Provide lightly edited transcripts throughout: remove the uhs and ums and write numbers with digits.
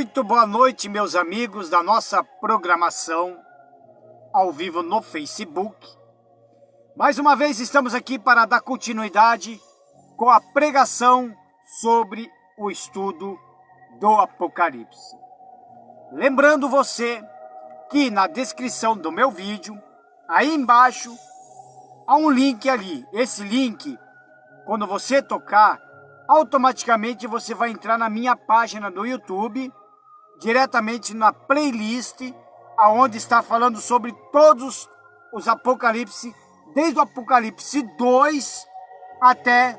Muito boa noite, meus amigos da nossa programação ao vivo no Facebook. Mais uma vez estamos aqui para dar continuidade com a pregação sobre o estudo do Apocalipse. Lembrando você que na descrição do meu vídeo, aí embaixo, há um link ali. Esse link, quando você tocar, automaticamente você vai entrar na minha página do YouTube, diretamente na playlist, aonde está falando sobre todos os Apocalipse, desde o Apocalipse 2 até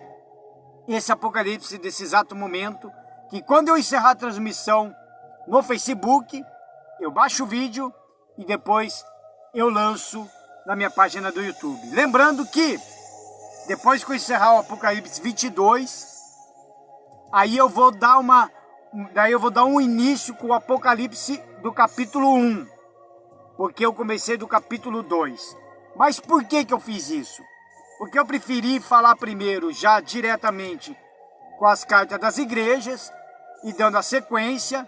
esse Apocalipse desse exato momento, que quando eu encerrar a transmissão no Facebook, eu baixo o vídeo e depois eu lanço na minha página do YouTube. Lembrando que depois que eu encerrar o Apocalipse 22, aí eu vou dar um início com o Apocalipse do capítulo 1, porque eu comecei do capítulo 2. Mas por que eu fiz isso? Porque eu preferi falar primeiro já diretamente com as cartas das igrejas e dando a sequência,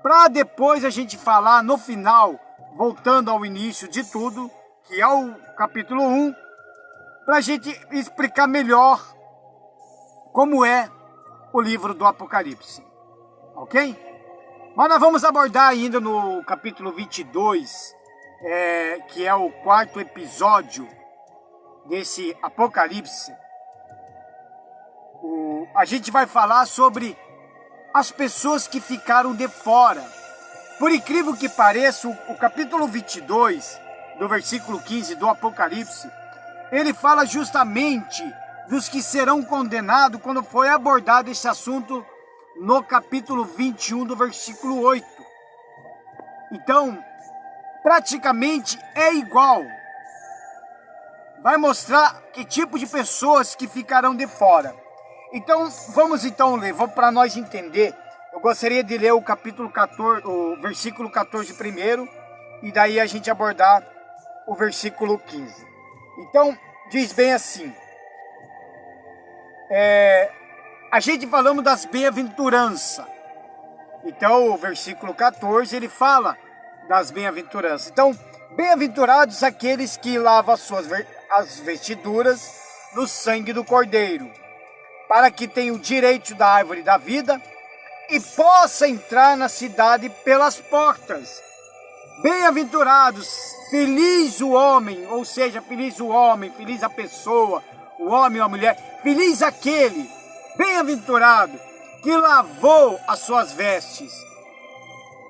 para depois a gente falar no final, voltando ao início de tudo, que é o capítulo 1, para a gente explicar melhor como é o livro do Apocalipse, ok? Mas nós vamos abordar ainda no capítulo 22, que é o quarto episódio desse Apocalipse. A gente vai falar sobre as pessoas que ficaram de fora. Por incrível que pareça, o capítulo 22, do versículo 15 do Apocalipse, ele fala justamente dos que serão condenados quando foi abordado esse assunto no capítulo 21 do versículo 8. Então, praticamente é igual. Vai mostrar que tipo de pessoas que ficarão de fora. Então, vamos ler, para nós entender. Eu gostaria de ler o capítulo 14, o versículo 14 primeiro, e daí a gente abordar o versículo 15. Então, diz bem assim. A gente falamos das bem-aventuranças. Então, o versículo 14, ele fala das bem-aventuranças. Então, bem-aventurados aqueles que lavam as vestiduras no sangue do Cordeiro, para que tenham o direito da árvore da vida e possa entrar na cidade pelas portas. Bem-aventurados, feliz o homem, ou seja, feliz o homem, feliz a pessoa, o homem ou a mulher, feliz aquele, bem-aventurado, que lavou as suas vestes,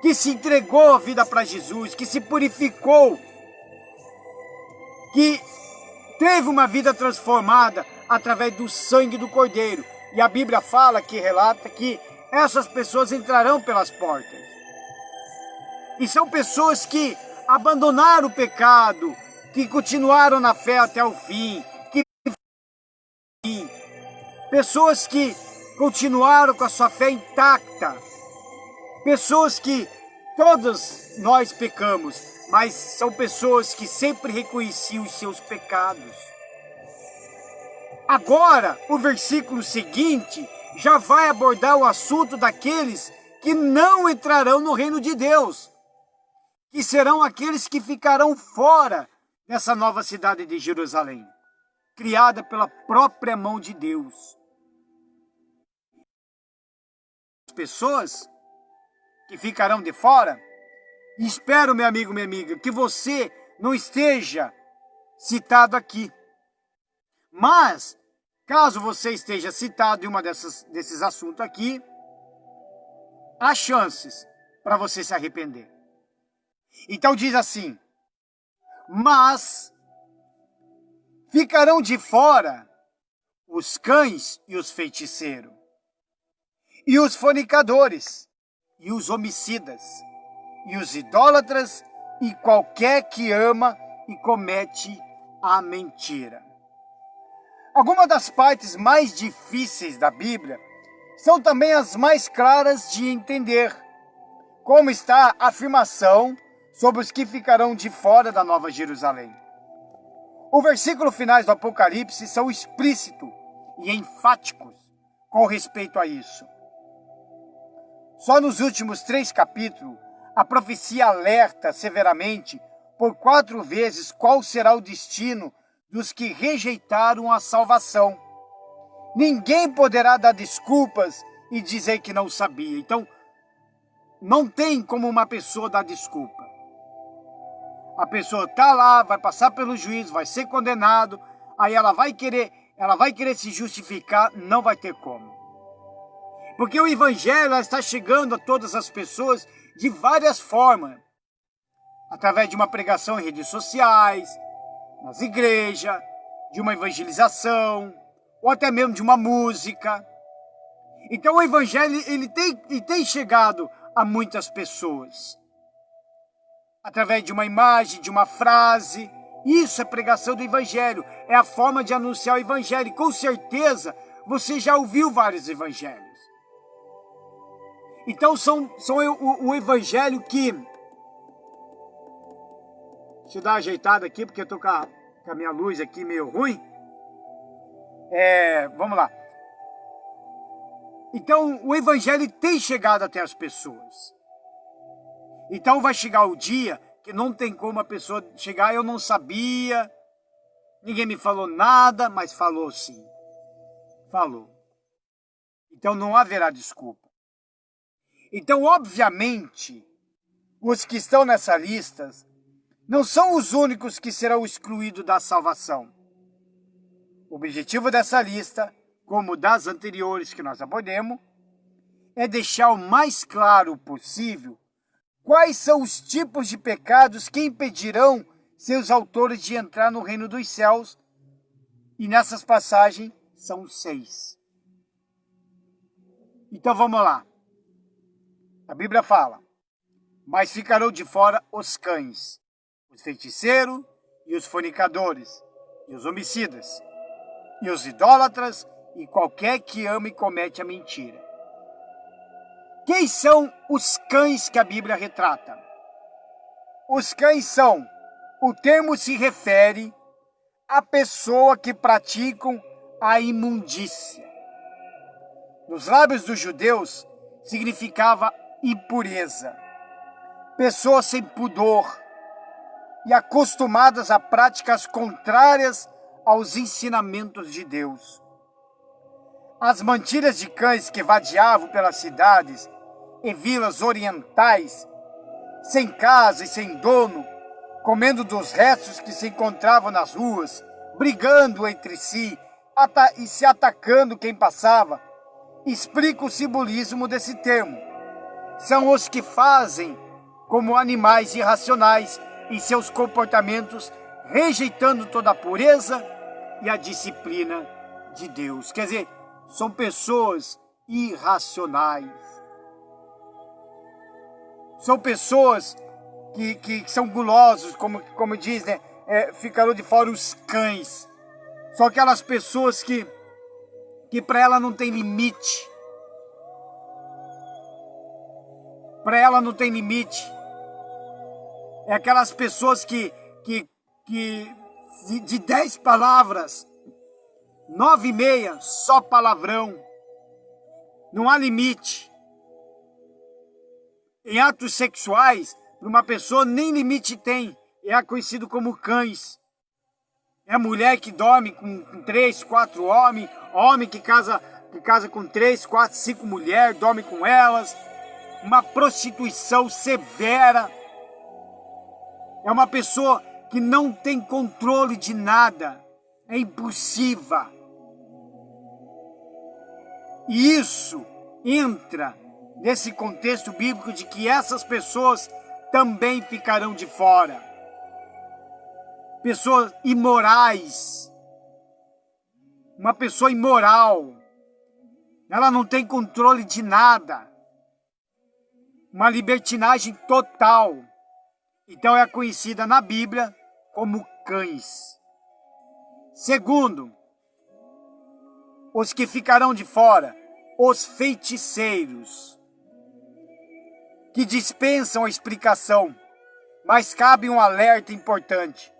que se entregou a vida para Jesus, que se purificou, que teve uma vida transformada através do sangue do Cordeiro. E a Bíblia fala, que relata, que essas pessoas entrarão pelas portas. E são pessoas que abandonaram o pecado, que continuaram na fé até o fim, pessoas que continuaram com a sua fé intacta, pessoas que todos nós pecamos, mas são pessoas que sempre reconheciam os seus pecados. Agora, o versículo seguinte já vai abordar o assunto daqueles que não entrarão no reino de Deus, que serão aqueles que ficarão fora dessa nova cidade de Jerusalém, criada pela própria mão de Deus. As pessoas que ficarão de fora, espero, meu amigo, minha amiga, que você não esteja citado aqui. Mas, caso você esteja citado em uma desses assuntos aqui, há chances para você se arrepender. Então diz assim: mas ficarão de fora os cães e os feiticeiros, e os fornicadores, e os homicidas, e os idólatras, e qualquer que ama e comete a mentira. Algumas das partes mais difíceis da Bíblia são também as mais claras de entender, como está a afirmação sobre os que ficarão de fora da Nova Jerusalém. Os versículos finais do Apocalipse são explícitos e enfáticos com respeito a isso. Só nos últimos 3 capítulos, a profecia alerta severamente por 4 vezes qual será o destino dos que rejeitaram a salvação. Ninguém poderá dar desculpas e dizer que não sabia. Então, não tem como uma pessoa dar desculpa. A pessoa está lá, vai passar pelo juízo, vai ser condenado, aí ela vai querer se justificar, não vai ter como. Porque o evangelho está chegando a todas as pessoas de várias formas. Através de uma pregação em redes sociais, nas igrejas, de uma evangelização, ou até mesmo de uma música. Então o evangelho ele tem chegado a muitas pessoas. Através de uma imagem, de uma frase. Isso é pregação do evangelho. É a forma de anunciar o evangelho. E com certeza você já ouviu vários evangelhos. Então são o evangelho que... Deixa eu dar uma ajeitada aqui, porque eu estou com a minha luz aqui meio ruim. Vamos lá. Então, o evangelho tem chegado até as pessoas. Então vai chegar o dia que não tem como a pessoa chegar, eu não sabia, ninguém me falou nada, mas falou sim. Falou. Então não haverá desculpa. Então, obviamente, os que estão nessa lista não são os únicos que serão excluídos da salvação. O objetivo dessa lista, como das anteriores que nós abordemos, é deixar o mais claro possível quais são os tipos de pecados que impedirão seus autores de entrar no reino dos céus. E nessas passagens são 6. Então vamos lá. A Bíblia fala: mas ficarão de fora os cães, os feiticeiros e os fornicadores, e os homicidas, e os idólatras, e qualquer que ama e comete a mentira. Quem são os cães que a Bíblia retrata? Os cães são, o termo se refere a pessoa que praticam a imundícia. Nos lábios dos judeus significava impureza, pessoas sem pudor e acostumadas a práticas contrárias aos ensinamentos de Deus. As mantilhas de cães que vadiavam pelas cidades e vilas orientais, sem casa e sem dono, comendo dos restos que se encontravam nas ruas, brigando entre si e se atacando quem passava, explica o simbolismo desse termo. São os que fazem como animais irracionais em seus comportamentos, rejeitando toda a pureza e a disciplina de Deus. Quer dizer, são pessoas irracionais. São pessoas que são gulosos, como diz, né? Ficaram de fora os cães. São aquelas pessoas que para ela não tem limite. Para ela não tem limite. É aquelas pessoas que de 10 palavras, 9,5 só palavrão. Não há limite. Em atos sexuais, uma pessoa nem limite tem. É conhecido como cães. É a mulher que dorme com 3, 4 homens. Homem que casa com 3, 4, 5 mulheres, dorme com elas. Uma prostituição severa. É uma pessoa que não tem controle de nada. É impulsiva. E isso entra nesse contexto bíblico de que essas pessoas também ficarão de fora. Pessoas imorais. Uma pessoa imoral. Ela não tem controle de nada. Uma libertinagem total. Então é conhecida na Bíblia como cães. Segundo, os que ficarão de fora, os feiticeiros, que dispensam a explicação, mas cabe um alerta importante.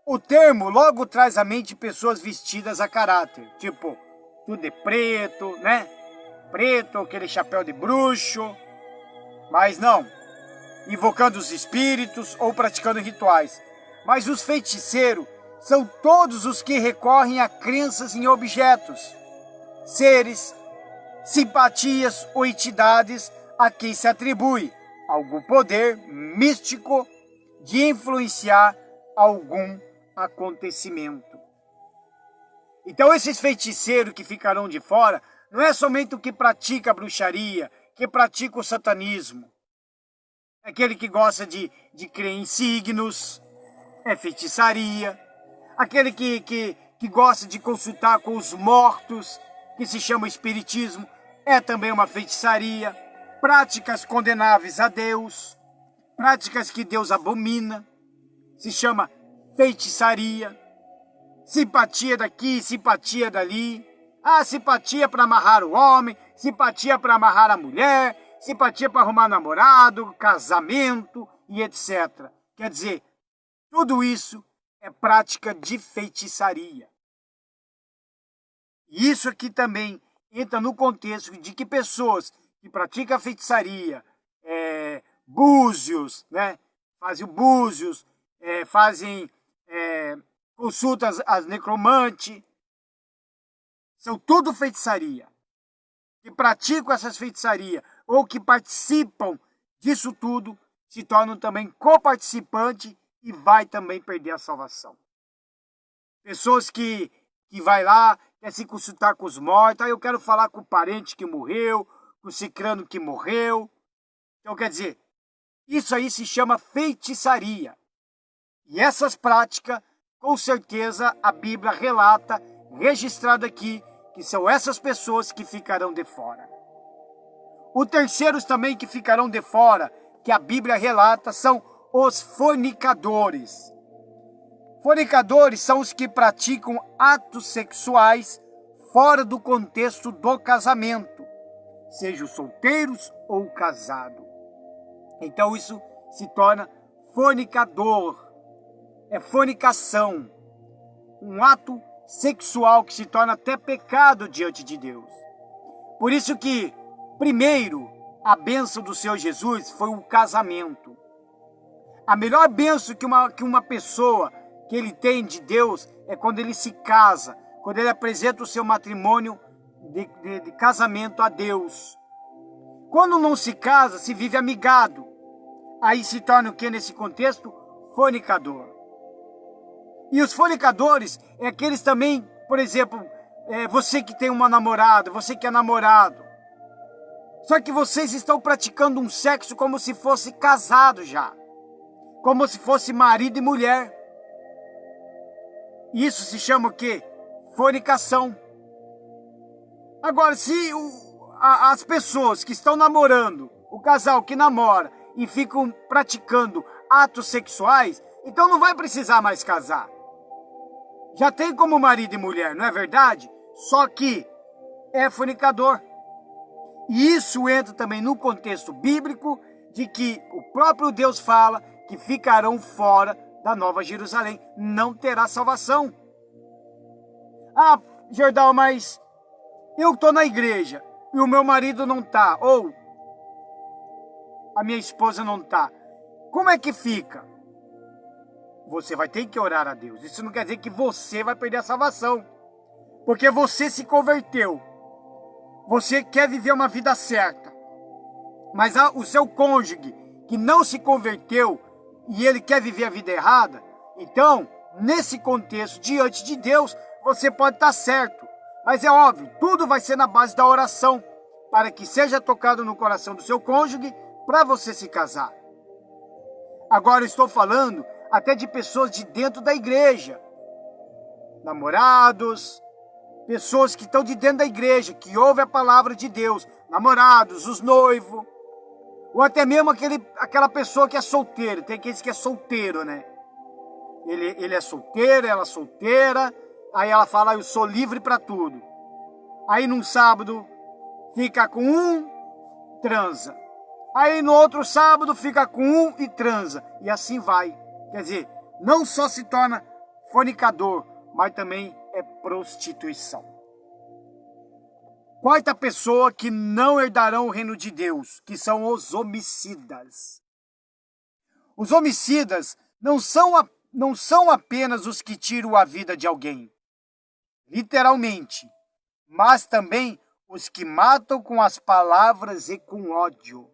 O termo logo traz à mente pessoas vestidas a caráter, tipo, tudo de preto, né? preto, aquele chapéu de bruxo, mas não, invocando os espíritos ou praticando rituais. Mas os feiticeiros são todos os que recorrem a crenças em objetos, seres, simpatias ou entidades a quem se atribui algum poder místico de influenciar algum acontecimento. Então esses feiticeiros que ficarão de fora não é somente o que pratica a bruxaria, que pratica o satanismo. É aquele que gosta de crer em signos, é feitiçaria. Aquele que gosta de consultar com os mortos, que se chama espiritismo, é também uma feitiçaria. Práticas condenáveis a Deus, práticas que Deus abomina, se chama feitiçaria. Simpatia daqui, simpatia dali. Ah, simpatia para amarrar o homem, simpatia para amarrar a mulher, simpatia para arrumar namorado, casamento e etc. Quer dizer, tudo isso é prática de feitiçaria. E isso aqui também entra no contexto de que pessoas que praticam a feitiçaria, búzios, né? Fazem búzios, fazem consultas às necromantes, são tudo feitiçaria. Que praticam essas feitiçarias ou que participam disso tudo, se tornam também coparticipantes e vai também perder a salvação. Pessoas que vai lá, quer se consultar com os mortos, eu quero falar com o parente que morreu, com o cicrano que morreu. Então quer dizer, isso aí se chama feitiçaria. E essas práticas, com certeza, a Bíblia relata, registrado aqui, que são essas pessoas que ficarão de fora. Os terceiros também que ficarão de fora, que a Bíblia relata, são os fornicadores. Fornicadores são os que praticam atos sexuais fora do contexto do casamento, sejam solteiros ou casados. Então isso se torna fornicador. É fornicação, um ato sexual que se torna até pecado diante de Deus. Por isso que, primeiro, a bênção do Senhor Jesus foi o casamento. A melhor bênção que uma pessoa que ele tem de Deus é quando ele se casa, quando ele apresenta o seu matrimônio de casamento a Deus. Quando não se casa, se vive amigado. Aí se torna o que nesse contexto? Fornicador. E os fornicadores é aqueles também, por exemplo, você que tem uma namorada, você que é namorado. Só que vocês estão praticando um sexo como se fosse casado já. Como se fosse marido e mulher. Isso se chama o quê? Fornicação. Agora, se as pessoas que estão namorando, o casal que namora e ficam praticando atos sexuais, então não vai precisar mais casar. Já tem como marido e mulher, não é verdade? Só que é fornicador. E isso entra também no contexto bíblico de que o próprio Deus fala que ficarão fora da Nova Jerusalém. Não terá salvação. Ah, Jordão, mas eu estou na igreja e o meu marido não está, ou a minha esposa não está. Como é que fica? Você vai ter que orar a Deus. Isso não quer dizer que você vai perder a salvação. Porque você se converteu. Você quer viver uma vida certa. Mas o seu cônjuge que não se converteu e ele quer viver a vida errada, então, nesse contexto, diante de Deus, você pode estar certo. Mas é óbvio, tudo vai ser na base da oração, para que seja tocado no coração do seu cônjuge, para você se casar. Agora eu estou falando até de pessoas de dentro da igreja. Namorados, pessoas que estão de dentro da igreja, que ouvem a palavra de Deus. Namorados, os noivos. Ou até mesmo aquela pessoa que é solteira. Tem aqueles que é solteiro, né? Ele é solteiro, ela é solteira. Aí ela fala, eu sou livre para tudo. Aí num sábado fica com um, transa. Aí no outro sábado fica com um e transa. E assim vai. Quer dizer, não só se torna fornicador, mas também é prostituição. Quarta pessoa que não herdarão o reino de Deus, que são os homicidas. Os homicidas não são apenas os que tiram a vida de alguém, literalmente, mas também os que matam com as palavras e com ódio.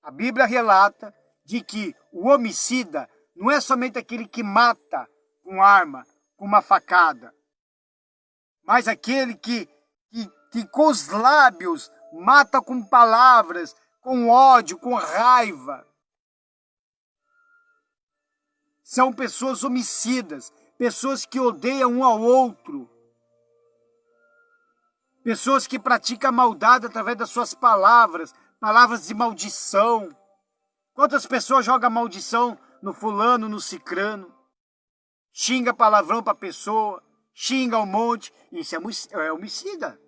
A Bíblia relata de que o homicida não é somente aquele que mata com arma, com uma facada, mas aquele que com os lábios mata com palavras, com ódio, com raiva. São pessoas homicidas, pessoas que odeiam um ao outro, pessoas que praticam a maldade através das suas palavras, palavras de maldição. Quantas pessoas jogam maldição no fulano, no cicrano? Xinga palavrão para a pessoa, xinga um monte. Isso é homicida.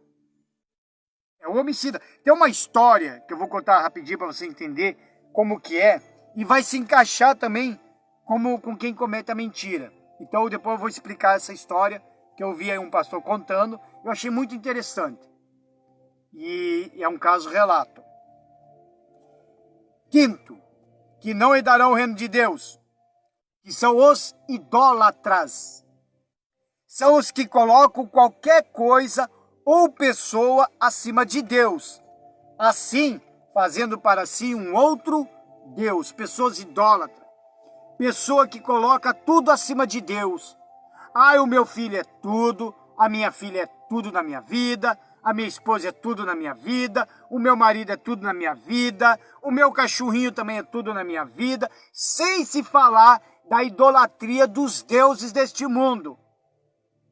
É um homicida. Tem uma história que eu vou contar rapidinho para você entender como que é. E vai se encaixar também com quem comete a mentira. Então depois eu vou explicar essa história que eu vi aí um pastor contando. Eu achei muito interessante. E é um caso relato. Quinto, que não herdarão o reino de Deus, que são os idólatras. São os que colocam qualquer coisa ou pessoa acima de Deus, assim fazendo para si um outro Deus. Pessoas idólatras. Pessoa que coloca tudo acima de Deus. Ah, o meu filho é tudo, a minha filha é tudo na minha vida, a minha esposa é tudo na minha vida, o meu marido é tudo na minha vida, o meu cachorrinho também é tudo na minha vida, sem se falar da idolatria dos deuses deste mundo.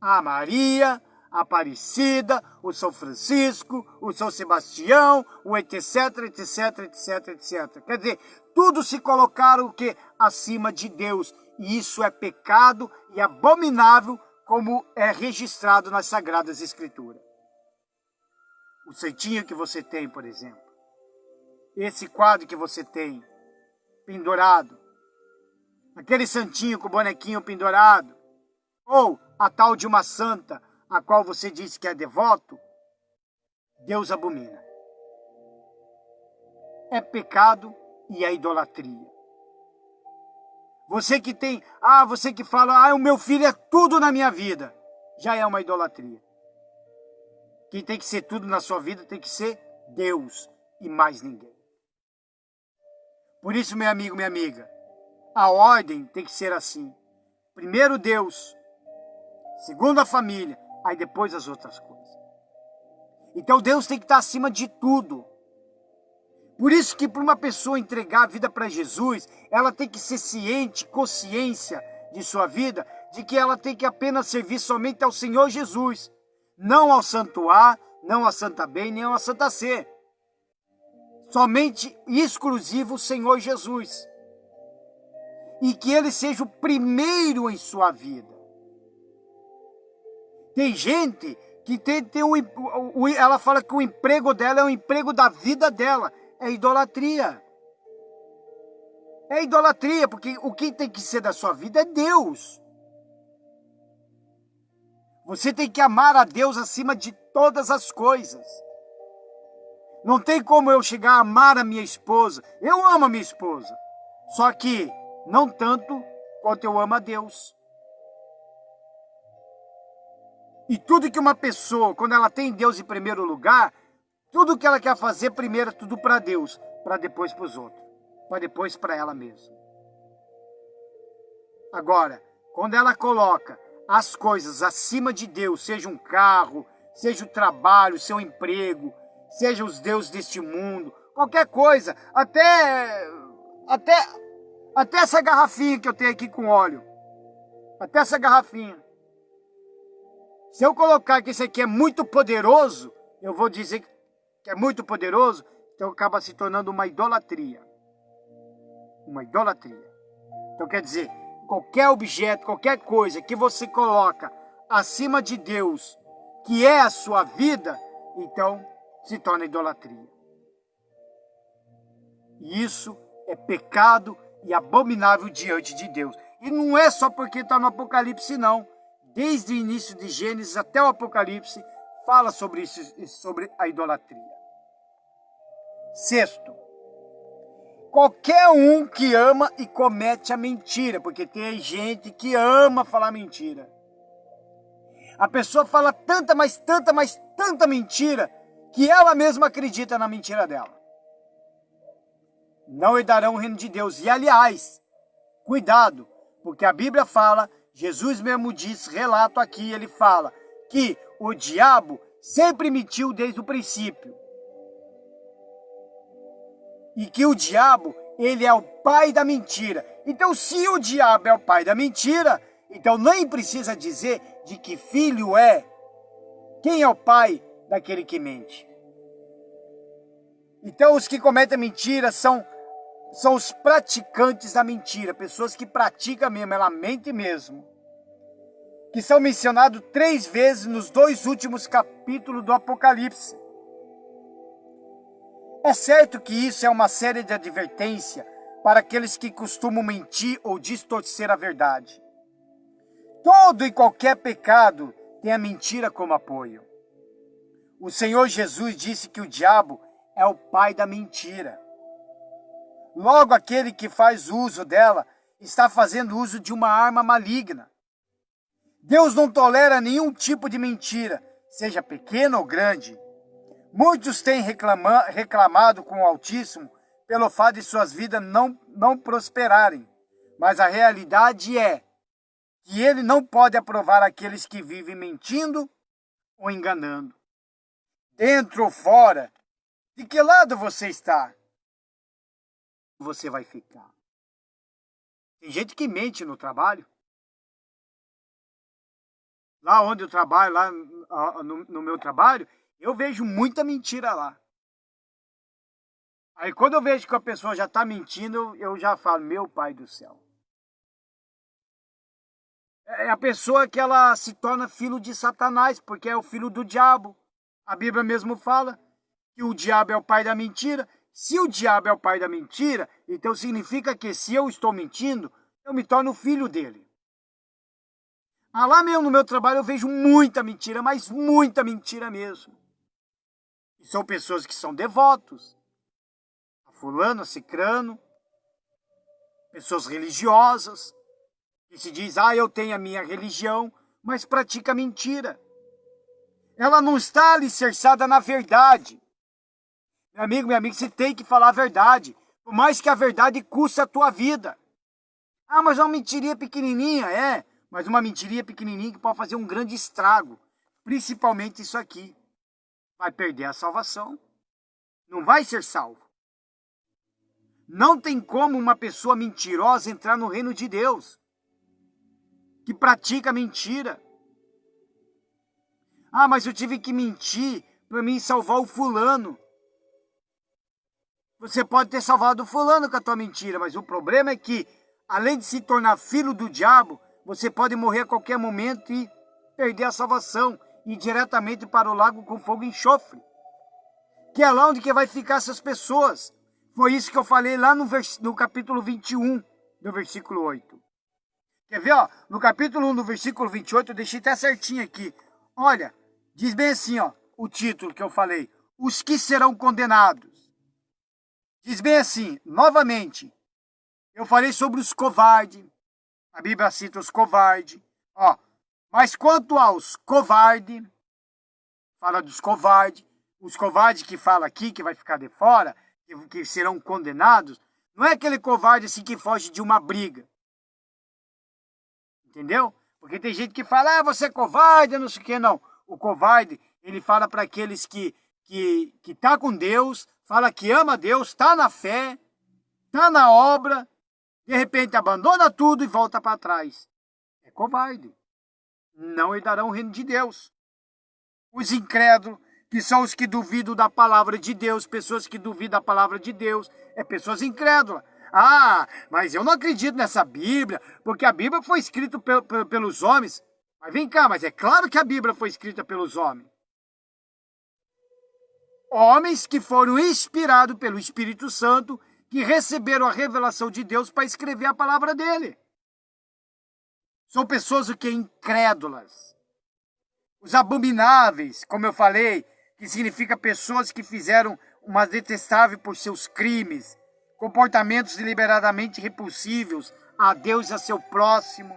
A Maria, a Aparecida, o São Francisco, o São Sebastião, o etc, etc, etc, etc. Quer dizer, tudo se colocaram o quê? Acima de Deus. E isso é pecado e abominável, como é registrado nas Sagradas Escrituras. O santinho que você tem, por exemplo. Esse quadro que você tem, pendurado. Aquele santinho com o bonequinho pendurado. Ou a tal de uma santa, a qual você diz que é devoto. Deus abomina. É pecado e é idolatria. Você que tem, você que fala, o meu filho é tudo na minha vida. Já é uma idolatria. Quem tem que ser tudo na sua vida tem que ser Deus e mais ninguém. Por isso, meu amigo, minha amiga, a ordem tem que ser assim. Primeiro Deus, segundo a família, aí depois as outras coisas. Então Deus tem que estar acima de tudo. Por isso que para uma pessoa entregar a vida para Jesus, ela tem que ser ciente, consciência de sua vida, de que ela tem que apenas servir somente ao Senhor Jesus. Não ao Santo A, não à Santa B, nem à Santa C. Somente exclusivo o Senhor Jesus. E que Ele seja o primeiro em sua vida. Tem gente que ela fala que o emprego dela é o emprego da vida dela. É idolatria. É idolatria, porque o que tem que ser da sua vida é Deus. Você tem que amar a Deus acima de todas as coisas. Não tem como eu chegar a amar a minha esposa. Eu amo a minha esposa. Só que não tanto quanto eu amo a Deus. E tudo que uma pessoa, quando ela tem Deus em primeiro lugar, tudo que ela quer fazer primeiro é tudo para Deus, para depois para os outros, para depois para ela mesma. Agora, quando ela coloca as coisas acima de Deus, seja um carro, seja o trabalho, seu emprego, seja os deuses deste mundo, qualquer coisa, até essa garrafinha que eu tenho aqui com óleo, até essa garrafinha. Se eu colocar que isso aqui é muito poderoso, eu vou dizer que é muito poderoso, então acaba se tornando uma idolatria. Uma idolatria. Então quer dizer, qualquer objeto, qualquer coisa que você coloca acima de Deus, que é a sua vida, então se torna idolatria. E isso é pecado e abominável diante de Deus. E não é só porque está no Apocalipse, não. Desde o início de Gênesis até o Apocalipse, fala sobre isso, sobre a idolatria. Sexto, qualquer um que ama e comete a mentira, porque tem gente que ama falar mentira. A pessoa fala tanta, mas tanta mentira, que ela mesma acredita na mentira dela. Não herdarão o reino de Deus. E aliás, cuidado, porque a Bíblia fala, Jesus mesmo diz, relato aqui, ele fala que o diabo sempre mentiu desde o princípio. E que o diabo, ele é o pai da mentira. Então, se o diabo é o pai da mentira, então nem precisa dizer de que filho é. Quem é o pai daquele que mente? Então, os que cometem mentira são os praticantes da mentira, pessoas que praticam mesmo, ela mente mesmo. Que são mencionados 3 vezes nos 2 últimos capítulos do Apocalipse. É certo que isso é uma série de advertência para aqueles que costumam mentir ou distorcer a verdade. Todo e qualquer pecado tem a mentira como apoio. O Senhor Jesus disse que o diabo é o pai da mentira. Logo, aquele que faz uso dela está fazendo uso de uma arma maligna. Deus não tolera nenhum tipo de mentira, seja pequena ou grande. Muitos têm reclamado com o Altíssimo pelo fato de suas vidas não prosperarem. Mas a realidade é que ele não pode aprovar aqueles que vivem mentindo ou enganando. Dentro ou fora, de que lado você está? Você vai ficar. Tem gente que mente no trabalho. Lá onde eu trabalho, lá no meu trabalho, eu vejo muita mentira lá. Aí quando eu vejo que a pessoa já está mentindo, eu já falo, meu pai do céu. É a pessoa que ela se torna filho de Satanás, porque é o filho do diabo. A Bíblia mesmo fala que o diabo é o pai da mentira. Se o diabo é o pai da mentira, então significa que se eu estou mentindo, eu me torno filho dele. Ah, lá mesmo no meu trabalho eu vejo muita mentira, mas muita mentira mesmo. E são pessoas que são devotos, a fulano, a cicrano, pessoas religiosas, que se diz, eu tenho a minha religião, mas pratica mentira. Ela não está alicerçada na verdade. Meu amigo, minha amiga, você tem que falar a verdade, por mais que a verdade custe a tua vida. Ah, mas é uma mentirinha pequenininha, mas uma mentirinha pequenininha que pode fazer um grande estrago. Principalmente isso aqui. Vai perder a salvação. Não vai ser salvo. Não tem como uma pessoa mentirosa entrar no reino de Deus. Que pratica mentira. Ah, mas eu tive que mentir para mim salvar o fulano. Você pode ter salvado o fulano com a tua mentira, mas o problema é que, além de se tornar filho do diabo, você pode morrer a qualquer momento e perder a salvação, ir diretamente para o lago com fogo e enxofre. Que é lá onde que vai ficar essas pessoas. Foi isso que eu falei lá no capítulo 21, do versículo 8. Quer ver, no capítulo 1, do versículo 28, eu deixei até certinho aqui. Olha, diz bem assim, o título que eu falei. Os que serão condenados. Diz bem assim, novamente, eu falei sobre os covardes. A Bíblia cita os covardes. Mas quanto aos covardes, fala dos covardes. Os covardes que fala aqui, que vai ficar de fora, que serão condenados, não é aquele covarde assim que foge de uma briga. Entendeu? Porque tem gente que fala, você é covarde, não sei o que, não. O covarde, ele fala para aqueles que tá com Deus, fala que ama Deus, está na fé, está na obra, de repente abandona tudo e volta para trás. É covarde. Não herdarão o reino de Deus. Os incrédulos, que são os que duvidam da palavra de Deus, pessoas que duvidam da palavra de Deus, pessoas incrédulas. Mas eu não acredito nessa Bíblia, porque a Bíblia foi escrita pelos homens. Mas vem cá, mas é claro que a Bíblia foi escrita pelos homens. Homens que foram inspirados pelo Espírito Santo, que receberam a revelação de Deus para escrever a palavra dele. São pessoas incrédulas. Os abomináveis, como eu falei, que significa pessoas que fizeram uma detestável por seus crimes, comportamentos deliberadamente repulsivos a Deus e a seu próximo.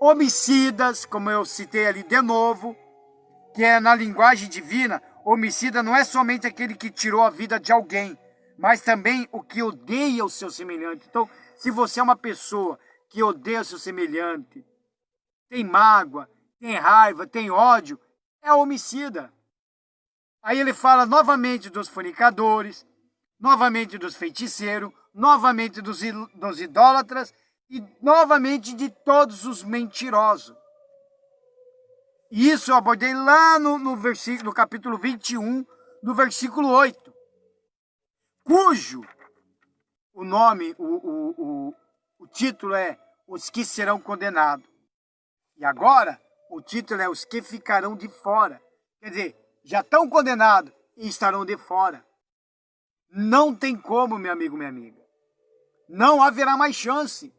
Homicidas, como eu citei ali de novo, que é na linguagem divina, homicida não é somente aquele que tirou a vida de alguém, mas também o que odeia o seu semelhante. Então, se você é uma pessoa que odeia o seu semelhante, tem mágoa, tem raiva, tem ódio, é homicida. Aí ele fala novamente dos fornicadores, novamente dos feiticeiros, novamente dos idólatras e novamente de todos os mentirosos. E isso eu abordei lá no capítulo 21, no versículo 8, cujo o nome, o título é Os que serão condenados. E agora, o título é Os que ficarão de fora. Quer dizer, já estão condenados e estarão de fora. Não tem como, meu amigo, minha amiga. Não haverá mais chance.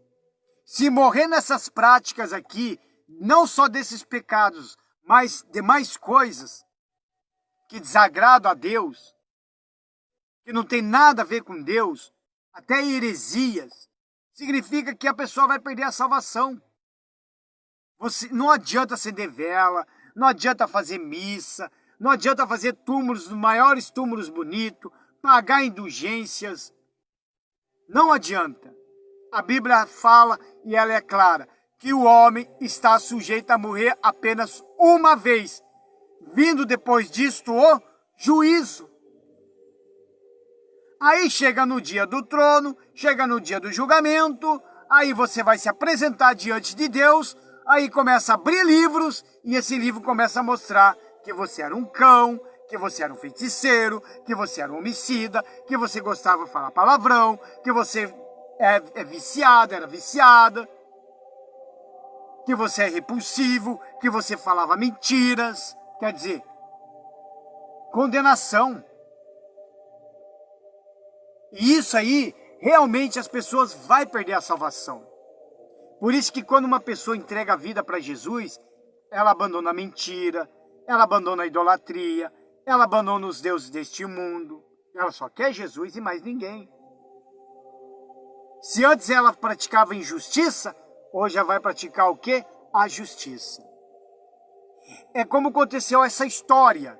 Se morrer nessas práticas aqui, não só desses pecados, mas demais coisas que desagradam a Deus, que não tem nada a ver com Deus, até heresias, significa que a pessoa vai perder a salvação. Não adianta acender vela, não adianta fazer missa, não adianta fazer túmulos, maiores túmulos bonitos, pagar indulgências. Não adianta. A Bíblia fala, e ela é clara, que o homem está sujeito a morrer apenas uma vez, vindo depois disto o juízo. Aí chega no dia do trono, chega no dia do julgamento, aí você vai se apresentar diante de Deus, aí começa a abrir livros, e esse livro começa a mostrar que você era um cão, que você era um feiticeiro, que você era um homicida, que você gostava de falar palavrão, que você é viciado, era viciada, que você é repulsivo, que você falava mentiras. Quer dizer, condenação. E isso aí, realmente as pessoas vão perder a salvação. Por isso que quando uma pessoa entrega a vida para Jesus, ela abandona a mentira, ela abandona a idolatria, ela abandona os deuses deste mundo. Ela só quer Jesus e mais ninguém. Se antes ela praticava injustiça, hoje ela vai praticar o quê? A justiça. É como aconteceu essa história,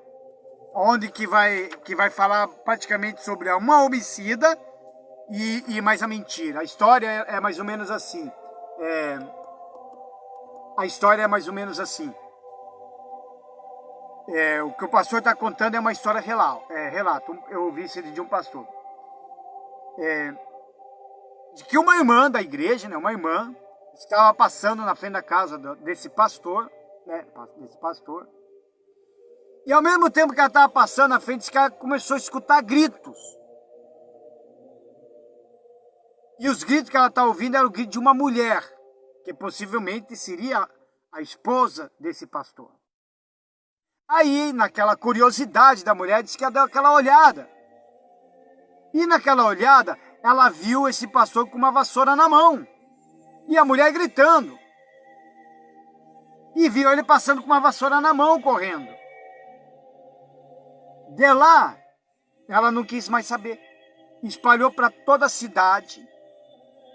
onde que vai falar praticamente sobre uma homicida e mais a mentira. A história é mais ou menos assim. A história é mais ou menos assim. O que o pastor está contando é uma história relato. Eu ouvi isso de um pastor. De que uma irmã da igreja, né, uma irmã, estava passando na frente da casa desse pastor, né, e ao mesmo tempo que ela estava passando na frente, esse cara começou a escutar gritos. E os gritos que ela estava ouvindo eram o grito de uma mulher, que possivelmente seria a esposa desse pastor. Aí, naquela curiosidade da mulher, disse que ela deu aquela olhada. E naquela olhada, ela viu esse pastor com uma vassoura na mão. E a mulher gritando. E viu ele passando com uma vassoura na mão, correndo. De lá, ela não quis mais saber. Espalhou para toda a cidade.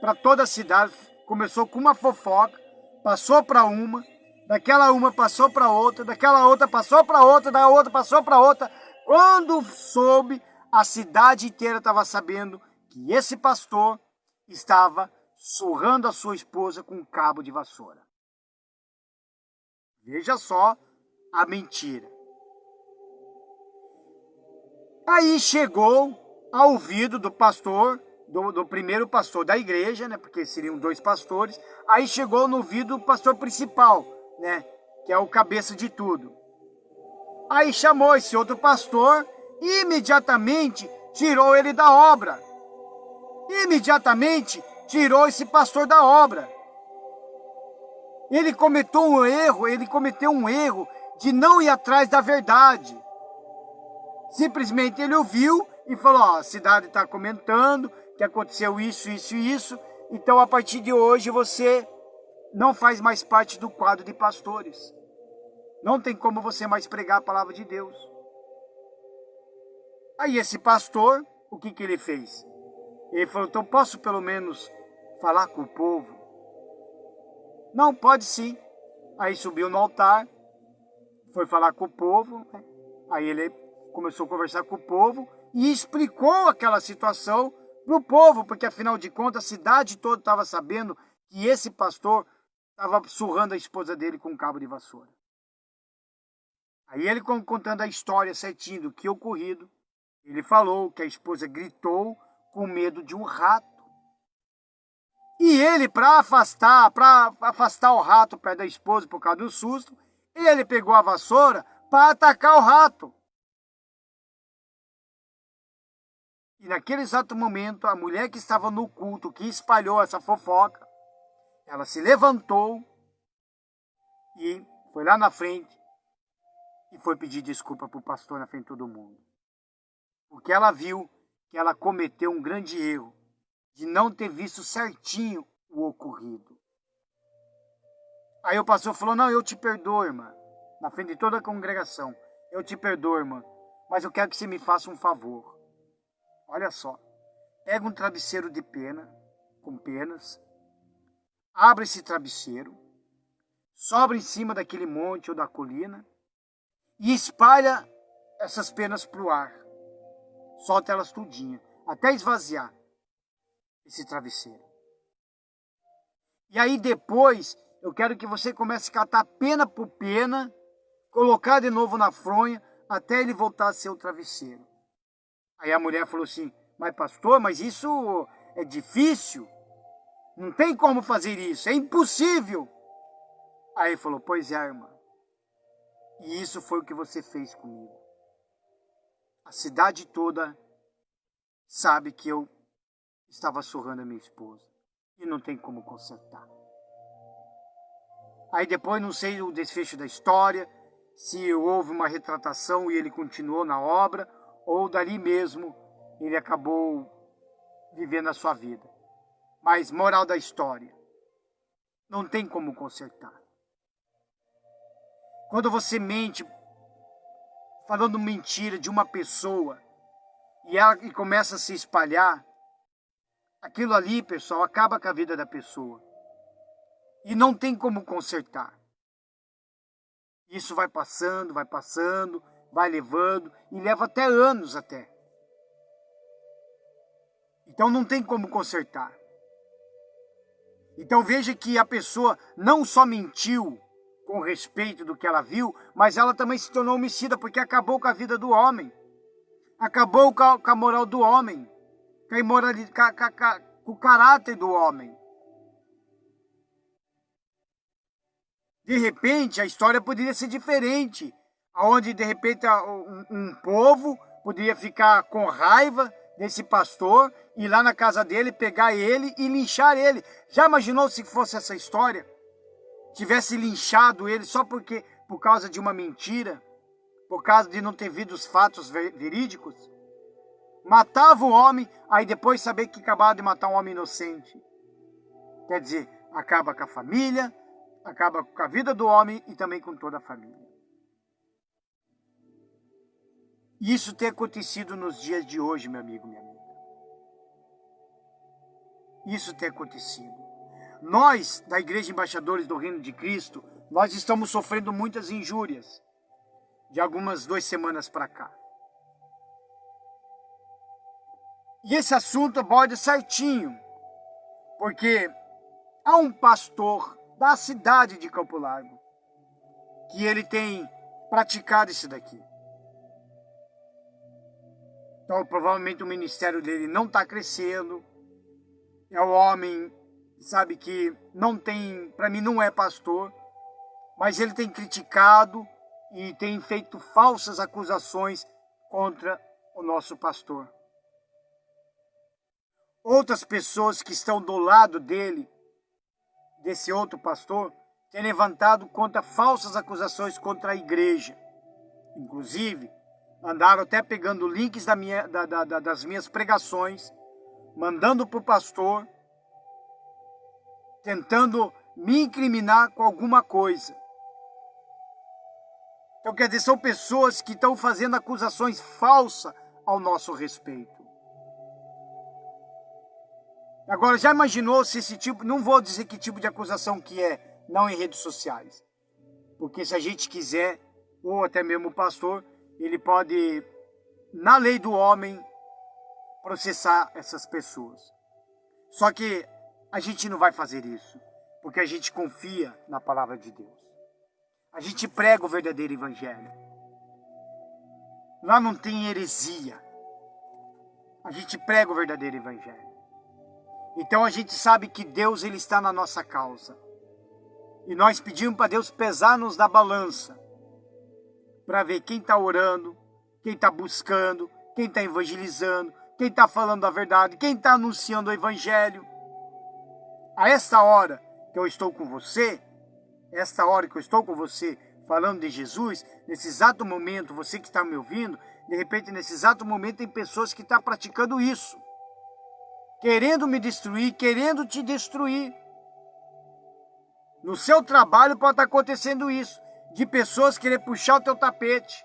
Para toda a cidade. Começou com uma fofoca. Passou para uma. Daquela uma passou para outra. Daquela outra passou para outra. Da outra passou para outra. Quando soube, a cidade inteira estava sabendo que esse pastor estava surrando a sua esposa com um cabo de vassoura. Veja só a mentira. Aí chegou ao ouvido do pastor, do primeiro pastor da igreja, né, porque seriam 2 pastores, aí chegou no ouvido do pastor principal, né, que é o cabeça de tudo. Aí chamou esse outro pastor e imediatamente tirou ele da obra. Imediatamente tirou esse pastor da obra. Ele cometeu um erro de não ir atrás da verdade. Simplesmente ele ouviu e falou, ó, a cidade está comentando que aconteceu isso, isso e isso, então a partir de hoje você não faz mais parte do quadro de pastores. Não tem como você mais pregar a palavra de Deus. Aí esse pastor, o que ele fez? Ele falou, então posso pelo menos falar com o povo? Não, pode sim. Aí subiu no altar, foi falar com o povo, né? Aí ele começou a conversar com o povo e explicou aquela situação para o povo, porque afinal de contas a cidade toda estava sabendo que esse pastor estava surrando a esposa dele com um cabo de vassoura. Aí ele contando a história certinho do que ocorrido, ele falou que a esposa gritou com medo de um rato. E ele, para afastar o rato perto da esposa por causa do susto, ele pegou a vassoura para atacar o rato. E naquele exato momento, a mulher que estava no culto, que espalhou essa fofoca, ela se levantou e foi lá na frente e foi pedir desculpa para o pastor na frente de todo mundo. Porque ela viu que ela cometeu um grande erro de não ter visto certinho o ocorrido. Aí o pastor falou, não, eu te perdoo, irmã, na frente de toda a congregação. Eu te perdoo, irmã, mas eu quero que você me faça um favor. Olha só, pega um travesseiro de pena, com penas, abre esse travesseiro, sobe em cima daquele monte ou da colina e espalha essas penas para o ar. Solta elas tudinha, até esvaziar esse travesseiro. E aí depois, eu quero que você comece a catar pena por pena, colocar de novo na fronha, até ele voltar a ser o travesseiro. Aí a mulher falou assim, mas pastor, mas isso é difícil? Não tem como fazer isso, é impossível. Aí ele falou, pois é, irmã. E isso foi o que você fez comigo. A cidade toda sabe que eu estava surrando a minha esposa. E não tem como consertar. Aí depois, não sei o desfecho da história, se houve uma retratação e ele continuou na obra, ou dali mesmo ele acabou vivendo a sua vida. Mas, moral da história, não tem como consertar. Quando você mente, falando mentira de uma pessoa, e começa a se espalhar, aquilo ali, pessoal, acaba com a vida da pessoa. E não tem como consertar. Isso vai passando, vai levando, e leva até anos até. Então não tem como consertar. Então veja que a pessoa não só mentiu com respeito do que ela viu, mas ela também se tornou homicida, porque acabou com a vida do homem. Acabou com a moral do homem, com a imoralidade, com o caráter do homem. De repente, a história poderia ser diferente, onde de repente um povo poderia ficar com raiva desse pastor, ir lá na casa dele, pegar ele e linchar ele. Já imaginou se fosse essa história? Tivesse linchado ele só por causa de uma mentira, por causa de não ter visto os fatos verídicos? Matava o homem, aí depois saber que acabava de matar um homem inocente. Quer dizer, acaba com a família, acaba com a vida do homem e também com toda a família. Isso tem acontecido nos dias de hoje, meu amigo, minha amiga. Isso tem acontecido. Nós, da Igreja Embaixadores do Reino de Cristo, nós estamos sofrendo muitas injúrias de algumas 2 semanas para cá. E esse assunto aborda certinho, porque há um pastor da cidade de Campo Largo que ele tem praticado isso daqui. Então, provavelmente o ministério dele não está crescendo. É um homem, sabe, que não tem, para mim não é pastor, mas ele tem criticado e tem feito falsas acusações contra o nosso pastor. Outras pessoas que estão do lado dele, desse outro pastor, têm levantado contra falsas acusações contra a igreja. Inclusive, andaram até pegando links das minhas pregações, mandando para o pastor, tentando me incriminar com alguma coisa. Então, quer dizer, são pessoas que estão fazendo acusações falsas ao nosso respeito. Agora, já imaginou se esse tipo... Não vou dizer que tipo de acusação que é, não em redes sociais. Porque se a gente quiser, ou até mesmo o pastor, ele pode, na lei do homem, processar essas pessoas. Só que a gente não vai fazer isso, porque a gente confia na palavra de Deus. A gente prega o verdadeiro evangelho. Lá não tem heresia. A gente prega o verdadeiro evangelho. Então a gente sabe que Deus, ele está na nossa causa. E nós pedimos para Deus pesar-nos na balança, para ver quem está orando, quem está buscando, quem está evangelizando, quem está falando a verdade, quem está anunciando o evangelho. A esta hora que eu estou com você, falando de Jesus, nesse exato momento, você que está me ouvindo, de repente nesse exato momento tem pessoas que estão praticando isso. Querendo me destruir, querendo te destruir. No seu trabalho pode estar acontecendo isso, de pessoas querer puxar o teu tapete.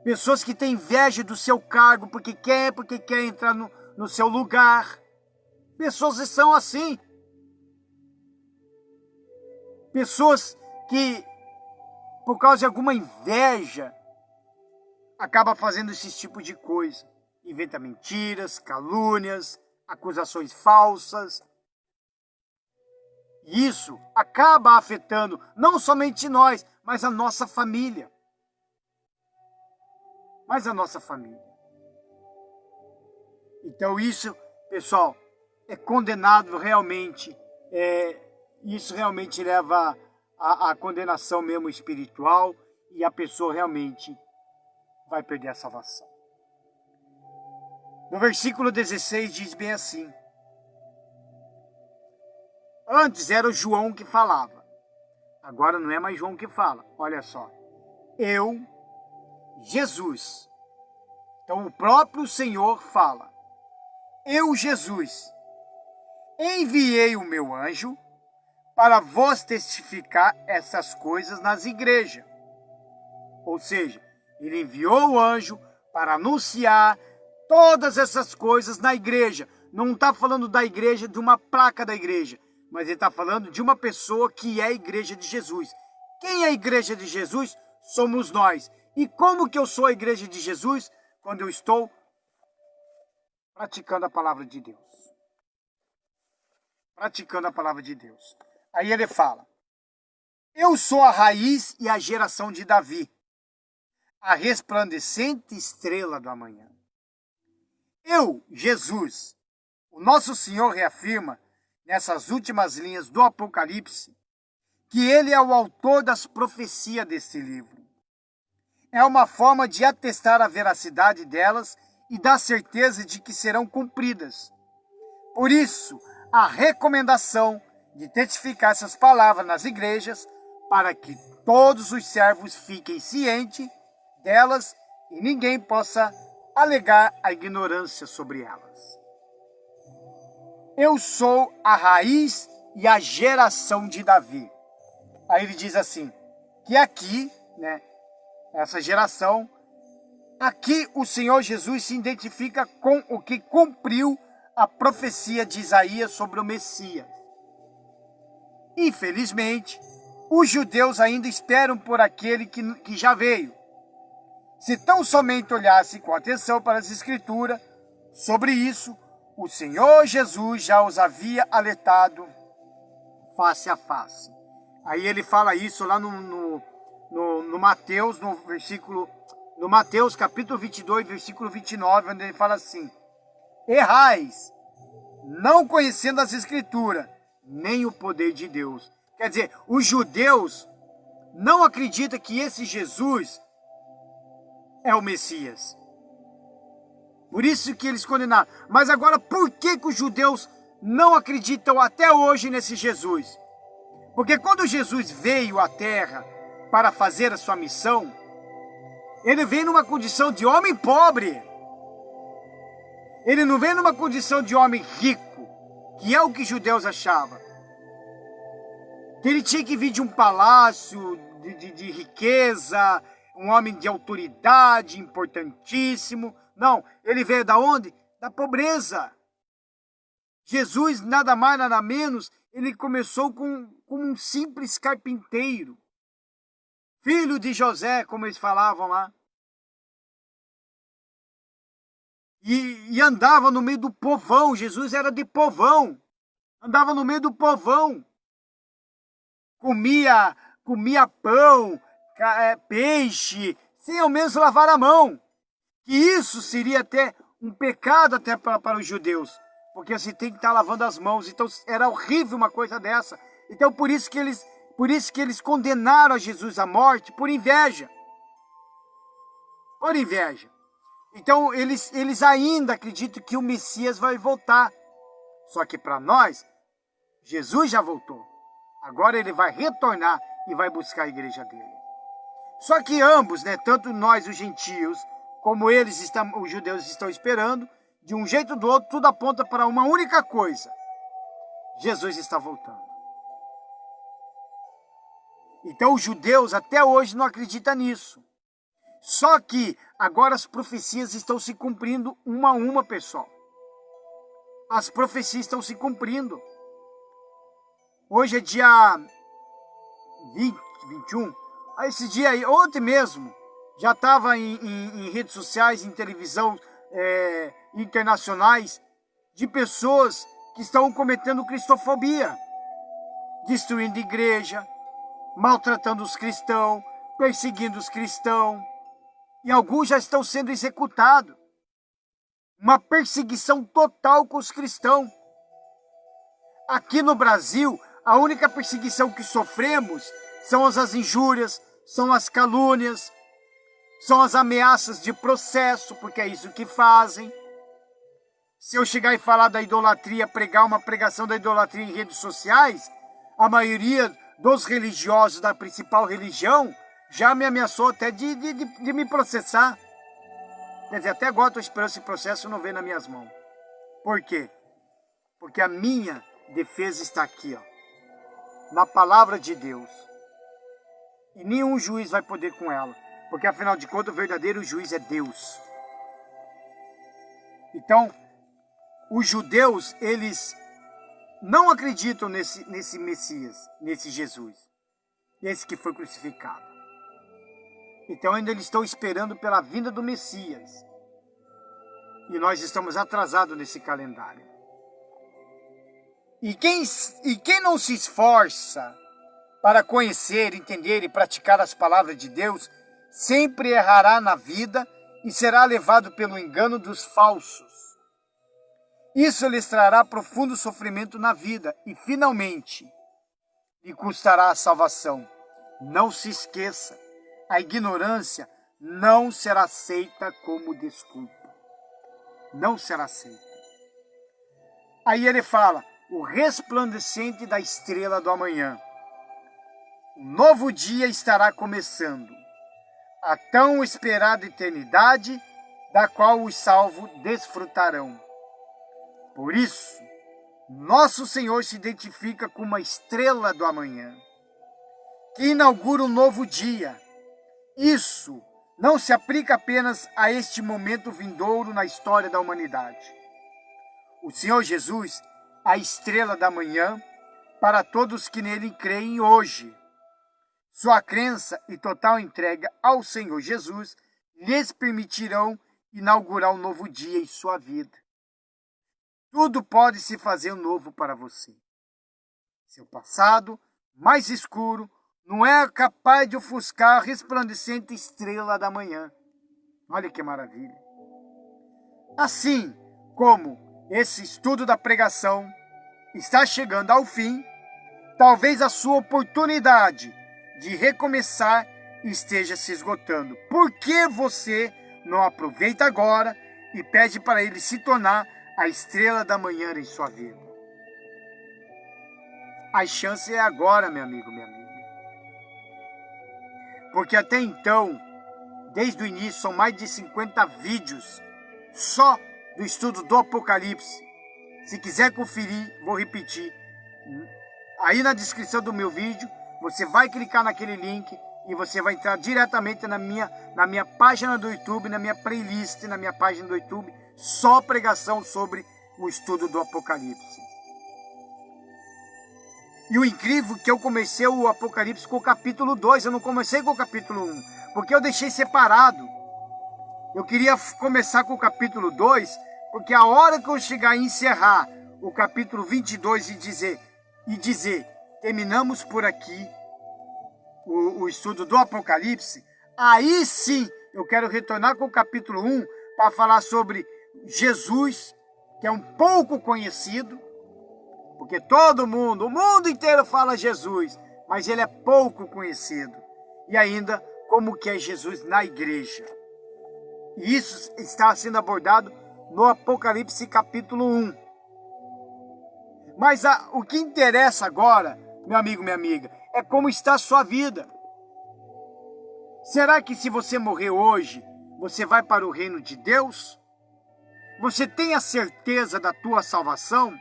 Pessoas que têm inveja do seu cargo, porque quer entrar no seu lugar. Pessoas que são assim. Pessoas que, por causa de alguma inveja, acaba fazendo esse tipo de coisa. Inventa mentiras, calúnias, acusações falsas. E isso acaba afetando não somente nós, mas a nossa família. Então isso, pessoal, é condenado realmente. Isso realmente leva à condenação mesmo espiritual, e a pessoa realmente vai perder a salvação. No versículo 16 diz bem assim: antes era o João que falava, agora não é mais João que fala. Olha só, eu, Jesus. Então o próprio Senhor fala: eu, Jesus, enviei o meu anjo para vos testificar essas coisas nas igrejas. Ou seja, ele enviou o anjo para anunciar todas essas coisas na igreja. Não está falando da igreja, de uma placa da igreja, mas ele está falando de uma pessoa que é a igreja de Jesus. Quem é a igreja de Jesus? Somos nós. E como que eu sou a igreja de Jesus? Quando eu estou praticando a palavra de Deus. Praticando a palavra de Deus. Aí ele fala: eu sou a raiz e a geração de Davi, a resplandecente estrela do amanhã. Eu, Jesus, o nosso Senhor reafirma nessas últimas linhas do Apocalipse que ele é o autor das profecias deste livro. É uma forma de atestar a veracidade delas e dar certeza de que serão cumpridas. Por isso, a recomendação de testificar essas palavras nas igrejas, para que todos os servos fiquem cientes delas e ninguém possa alegar a ignorância sobre elas. Eu sou a raiz e a geração de Davi. Aí ele diz assim, que aqui, essa geração, aqui o Senhor Jesus se identifica com o que cumpriu a profecia de Isaías sobre o Messias. Infelizmente, os judeus ainda esperam por aquele que já veio. Se tão somente olhassem com atenção para as Escrituras sobre isso, o Senhor Jesus já os havia alertado face a face. Aí ele fala isso lá no Mateus, no Mateus capítulo 22, versículo 29, onde ele fala assim: errais, não conhecendo as Escrituras, nem o poder de Deus. Quer dizer, os judeus não acreditam que esse Jesus é o Messias. Por isso que eles condenaram. Mas agora, por que os judeus não acreditam até hoje nesse Jesus? Porque quando Jesus veio à terra para fazer a sua missão, ele veio numa condição de homem pobre. Ele não veio numa condição de homem rico, que é o que os judeus achavam. Que ele tinha que vir de um palácio de riqueza, um homem de autoridade importantíssimo. Não, ele veio da onde? Da pobreza. Jesus, nada mais, nada menos, ele começou como um simples carpinteiro. Filho de José, como eles falavam lá. E andava no meio do povão. Jesus era de povão. Andava no meio do povão. Comia pão, peixe, sem ao menos lavar a mão. Que isso seria até um pecado até para os judeus. Porque você tem que estar lavando as mãos. Então era horrível uma coisa dessa. Então por isso que eles condenaram a Jesus à morte por inveja. Por inveja. Então eles ainda acreditam que o Messias vai voltar. Só que para nós, Jesus já voltou. Agora ele vai retornar e vai buscar a igreja dele. Só que ambos, né, tanto nós os gentios, como os judeus estão esperando, de um jeito ou do outro, tudo aponta para uma única coisa. Jesus está voltando. Então os judeus até hoje não acreditam nisso. Só que agora as profecias estão se cumprindo uma a uma, pessoal. As profecias estão se cumprindo. Hoje é dia 20, 21. Esse dia aí, ontem mesmo, já estava em redes sociais, em televisão internacionais, de pessoas que estão cometendo cristofobia, destruindo igreja, maltratando os cristãos, perseguindo os cristãos, e alguns já estão sendo executados. Uma perseguição total com os cristãos. Aqui no Brasil, a única perseguição que sofremos são as injúrias, são as calúnias, são as ameaças de processo, porque é isso que fazem. Se eu chegar e falar da idolatria, pregar uma pregação da idolatria em redes sociais, a maioria dos religiosos da principal religião já me ameaçou até de me processar. Quer dizer, até agora estou esperando esse processo não ver nas minhas mãos. Por quê? Porque a minha defesa está aqui, ó, na palavra de Deus. E nenhum juiz vai poder com ela. Porque afinal de contas o verdadeiro juiz é Deus. Então, os judeus, eles não acreditam nesse Messias, nesse Jesus. Esse que foi crucificado. Então ainda eles estão esperando pela vinda do Messias. E nós estamos atrasados nesse calendário. E quem não se esforça para conhecer, entender e praticar as palavras de Deus, sempre errará na vida e será levado pelo engano dos falsos. Isso lhes trará profundo sofrimento na vida e, finalmente, lhe custará a salvação. Não se esqueça, a ignorância não será aceita como desculpa. Não será aceita. Aí ele fala, o resplandecente da estrela do amanhã. Um novo dia estará começando. A tão esperada eternidade, da qual os salvos desfrutarão. Por isso, nosso Senhor se identifica com uma estrela do amanhã, que inaugura um novo dia. Isso não se aplica apenas a este momento vindouro na história da humanidade. O Senhor Jesus, a estrela da manhã, para todos que nele creem hoje. Sua crença e total entrega ao Senhor Jesus lhes permitirão inaugurar um novo dia em sua vida. Tudo pode se fazer novo para você. Seu passado, mais escuro, não é capaz de ofuscar a resplandecente estrela da manhã. Olha que maravilha. Assim como esse estudo da pregação está chegando ao fim, talvez a sua oportunidade de recomeçar esteja se esgotando. Por que você não aproveita agora e pede para ele se tornar a estrela da manhã em sua vida? A chance é agora, meu amigo, minha amiga. Porque até então, desde o início, são mais de 50 vídeos só do estudo do Apocalipse. Se quiser conferir, vou repetir. Aí na descrição do meu vídeo, você vai clicar naquele link e você vai entrar diretamente na minha página do YouTube, na minha playlist, na minha página do YouTube, só pregação sobre o estudo do Apocalipse. E o incrível é que eu comecei o Apocalipse com o capítulo 2, eu não comecei com o capítulo 1, porque eu deixei separado. Eu queria começar com o capítulo 2, porque a hora que eu chegar a encerrar o capítulo 22 e dizer terminamos por aqui o estudo do Apocalipse, aí sim eu quero retornar com o capítulo 1 para falar sobre Jesus, que é um pouco conhecido, porque todo mundo, o mundo inteiro fala Jesus, mas ele é pouco conhecido. E ainda como que é Jesus na igreja. E isso está sendo abordado no Apocalipse capítulo 1. Mas o que interessa agora, meu amigo, minha amiga, é como está a sua vida. Será que se você morrer hoje, você vai para o reino de Deus? Você tem a certeza da tua salvação?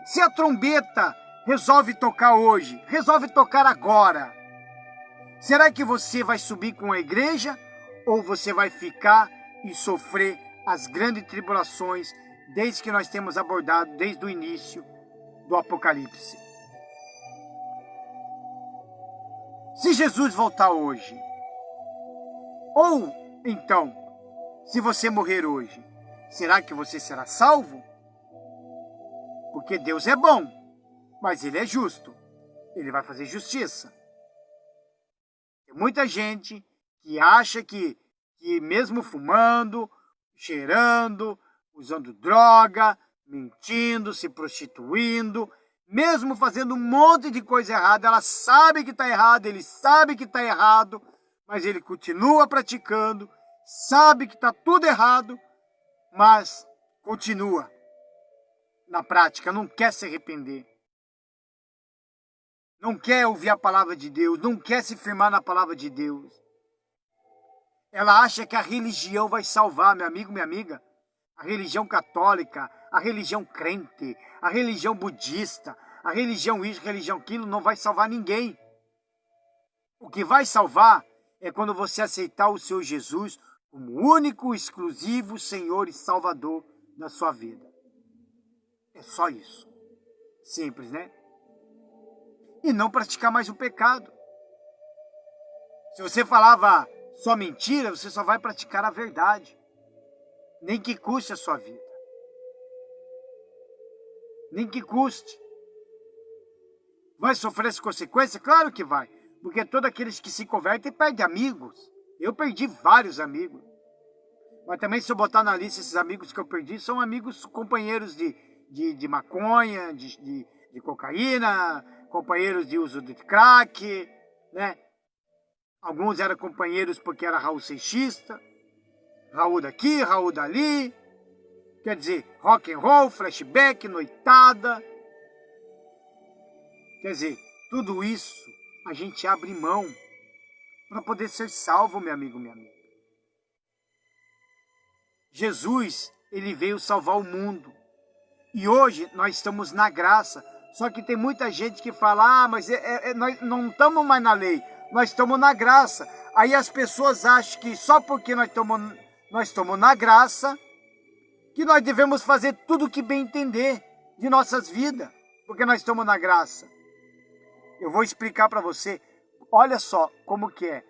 Se a trombeta resolve tocar hoje, resolve tocar agora, será que você vai subir com a igreja ou você vai ficar e sofrer as grandes tribulações desde que nós temos abordado desde o início do Apocalipse? Se Jesus voltar hoje, ou então, se você morrer hoje, será que você será salvo? Porque Deus é bom, mas Ele é justo. Ele vai fazer justiça. Tem muita gente que acha que mesmo fumando, cheirando, usando droga, mentindo, se prostituindo, mesmo fazendo um monte de coisa errada, ela sabe que está errado, ele sabe que está errado, mas ele continua praticando, sabe que está tudo errado, mas continua na prática, não quer se arrepender. Não quer ouvir a palavra de Deus, não quer se firmar na palavra de Deus. Ela acha que a religião vai salvar, meu amigo, minha amiga. A religião católica, a religião crente, a religião budista, a religião isso, a religião aquilo, não vai salvar ninguém. O que vai salvar é quando você aceitar o seu Jesus como único, exclusivo Senhor e Salvador da sua vida. É só isso. Simples, né? E não praticar mais o pecado. Se você falava só mentira, você só vai praticar a verdade. Nem que custe a sua vida. Nem que custe. Vai sofrer as consequências? Claro que vai. Porque todos aqueles que se convertem perdem amigos. Eu perdi vários amigos. Mas também se eu botar na lista esses amigos que eu perdi, são amigos companheiros de maconha, de cocaína, companheiros de uso de crack, né? Alguns eram companheiros porque era Raul Seixista, Raul daqui, Raul dali, quer dizer, rock and roll, flashback, noitada. Quer dizer, tudo isso a gente abre mão para poder ser salvo, meu amigo, minha amiga. Jesus, ele veio salvar o mundo. E hoje nós estamos na graça. Só que tem muita gente que fala, mas nós não estamos mais na lei, nós estamos na graça. Aí as pessoas acham que só porque nós estamos na graça, que nós devemos fazer tudo o que bem entender de nossas vidas, porque nós estamos na graça. Eu vou explicar para você, olha só como que é.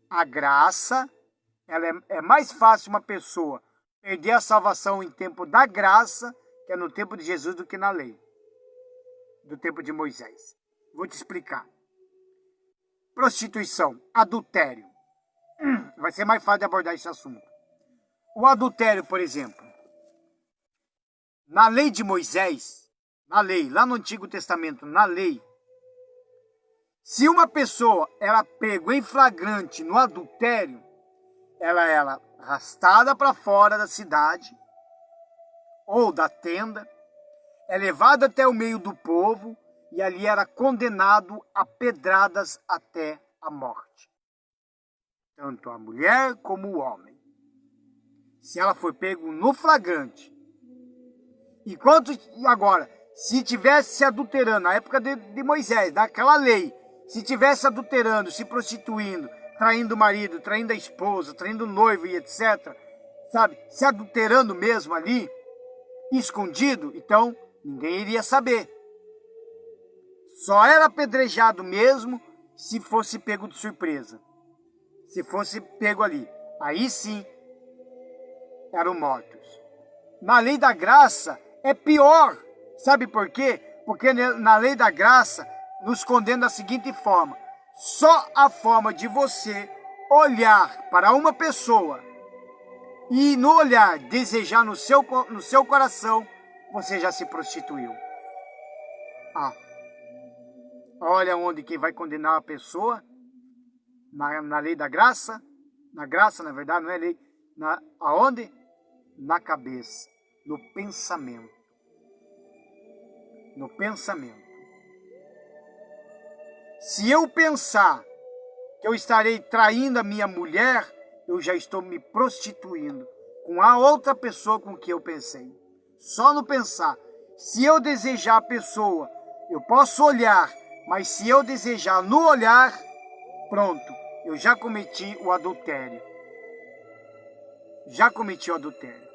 A graça, ela é mais fácil uma pessoa perder a salvação em tempo da graça, que é no tempo de Jesus, do que na lei, do tempo de Moisés. Vou te explicar. Prostituição, adultério. Vai ser mais fácil de abordar esse assunto. O adultério, por exemplo. Na lei de Moisés, lá no Antigo Testamento, na lei, se uma pessoa era pego em flagrante no adultério, ela era arrastada para fora da cidade ou da tenda, é levado até o meio do povo e ali era condenado a pedradas até a morte. Tanto a mulher como o homem. Se ela for pego no flagrante. Agora, se tivesse se adulterando na época de Moisés, daquela lei, Se tivesse adulterando, se prostituindo, traindo o marido, traindo a esposa, traindo o noivo e etc., sabe, se adulterando mesmo ali, escondido, então ninguém iria saber. Só era apedrejado mesmo se fosse pego de surpresa. Se fosse pego ali, aí sim eram mortos. Na lei da graça é pior. Sabe por quê? Porque na lei da graça nos condena da seguinte forma: só a forma de você olhar para uma pessoa e no olhar desejar no seu coração, você já se prostituiu. Olha onde quem vai condenar a pessoa, na lei da graça, na graça, na verdade, não é lei, aonde? Na cabeça, no pensamento. No pensamento. Se eu pensar que eu estarei traindo a minha mulher, eu já estou me prostituindo com a outra pessoa com que eu pensei. Só no pensar. Se eu desejar a pessoa, eu posso olhar, mas se eu desejar no olhar, pronto, eu já cometi o adultério. Já cometi o adultério.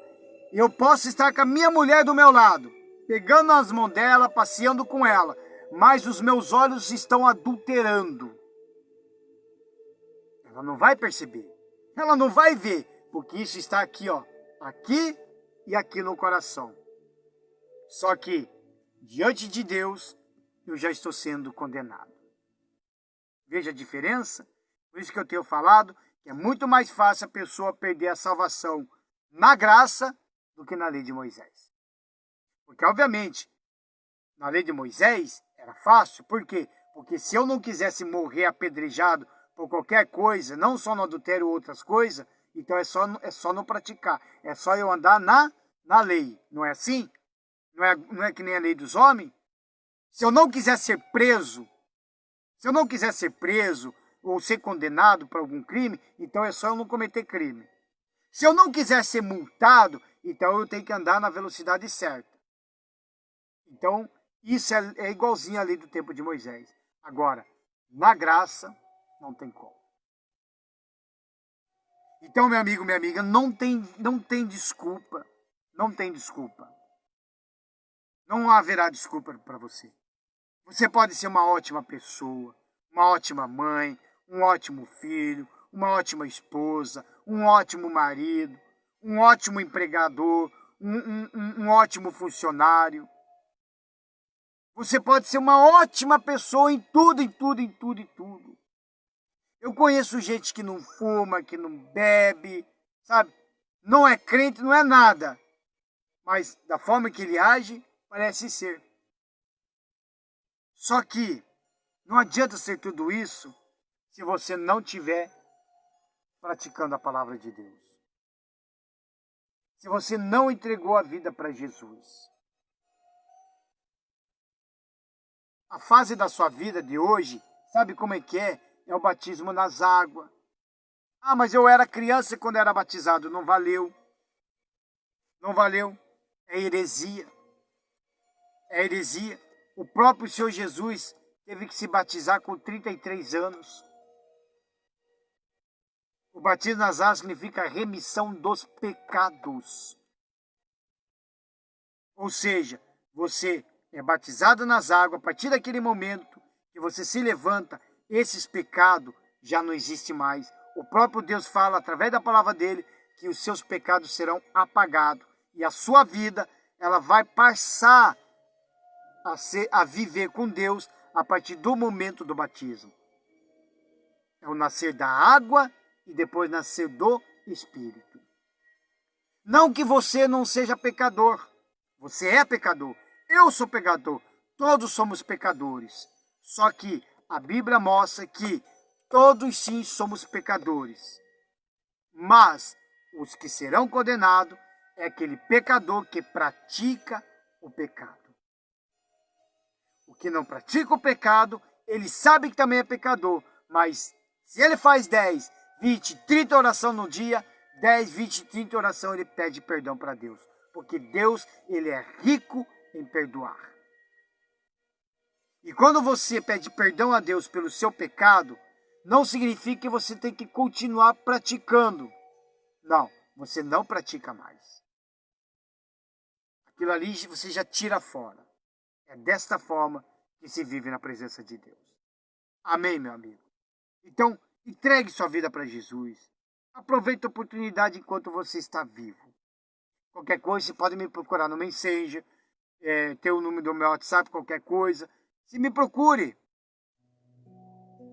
Eu posso estar com a minha mulher do meu lado, pegando as mãos dela, passeando com ela, mas os meus olhos estão adulterando. Ela não vai perceber. Ela não vai ver, porque isso está aqui, ó, aqui e aqui no coração. Só que, diante de Deus, eu já estou sendo condenado. Veja a diferença? Por isso que eu tenho falado que é muito mais fácil a pessoa perder a salvação na graça do que na lei de Moisés. Porque, obviamente, na lei de Moisés era fácil. Por quê? Porque se eu não quisesse morrer apedrejado por qualquer coisa, não só no adultério ou outras coisas, então é só não praticar. É só eu andar na lei. Não é assim? Não é que nem a lei dos homens? Se eu não quiser ser preso, ou ser condenado por algum crime, então é só eu não cometer crime. Se eu não quiser ser multado, então eu tenho que andar na velocidade certa. Então, isso é igualzinho à lei do tempo de Moisés. Agora, na graça, não tem como. Então, meu amigo, minha amiga, não tem desculpa. Não tem desculpa. Não haverá desculpa para você. Você pode ser uma ótima pessoa, uma ótima mãe, um ótimo filho, uma ótima esposa, um ótimo marido, um ótimo empregador, um ótimo funcionário. Você pode ser uma ótima pessoa em tudo, em tudo, em tudo, em tudo. Eu conheço gente que não fuma, que não bebe, sabe? Não é crente, não é nada. Mas da forma que ele age, parece ser. Só que não adianta ser tudo isso se você não estiver praticando a palavra de Deus. Se você não entregou a vida para Jesus. A fase da sua vida de hoje, sabe como é que é? É o batismo nas águas. Ah, mas eu era criança quando era batizado. Não valeu. Não valeu. É heresia. É heresia. O próprio Senhor Jesus teve que se batizar com 33 anos. O batismo nas águas significa remissão dos pecados. Ou seja, você é batizado nas águas, a partir daquele momento que você se levanta, esses pecados já não existem mais. O próprio Deus fala, através da palavra dele, que os seus pecados serão apagados. E a sua vida, ela vai passar a viver com Deus a partir do momento do batismo. É o nascer da água e depois nascer do Espírito. Não que você não seja pecador. Você é pecador. Eu sou pecador. Todos somos pecadores. Só que a Bíblia mostra que todos sim somos pecadores. Mas os que serão condenados é aquele pecador que pratica o pecado. O que não pratica o pecado, ele sabe que também é pecador. Mas se ele faz 10, 20, 30 oração no dia, 10, 20, 30 oração ele pede perdão para Deus. Porque Deus, ele é rico em perdoar. E quando você pede perdão a Deus pelo seu pecado, não significa que você tem que continuar praticando. Não, você não pratica mais. Aquilo ali você já tira fora. É desta forma que se vive na presença de Deus. Amém, meu amigo? Então, entregue sua vida para Jesus. Aproveite a oportunidade enquanto você está vivo. Qualquer coisa, você pode me procurar no Messenger, ter o número do meu WhatsApp, qualquer coisa. Se me procure.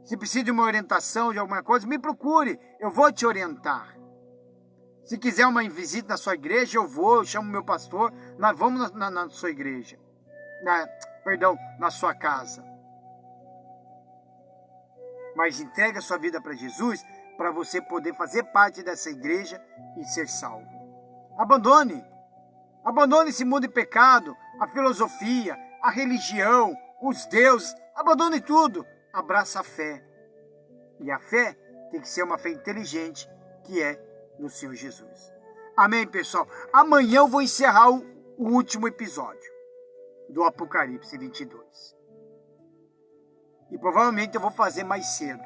Se precisa de uma orientação, de alguma coisa, me procure. Eu vou te orientar. Se quiser uma visita na sua igreja, eu vou, eu chamo meu pastor, nós vamos na sua igreja. Na sua casa. Mas entregue a sua vida para Jesus, para você poder fazer parte dessa igreja e ser salvo. Abandone esse mundo de pecado, a filosofia, a religião, os deuses, abandone tudo. Abraça a fé. E a fé tem que ser uma fé inteligente, que é no Senhor Jesus. Amém, pessoal? Amanhã eu vou encerrar o último episódio do Apocalipse 22. E provavelmente eu vou fazer mais cedo.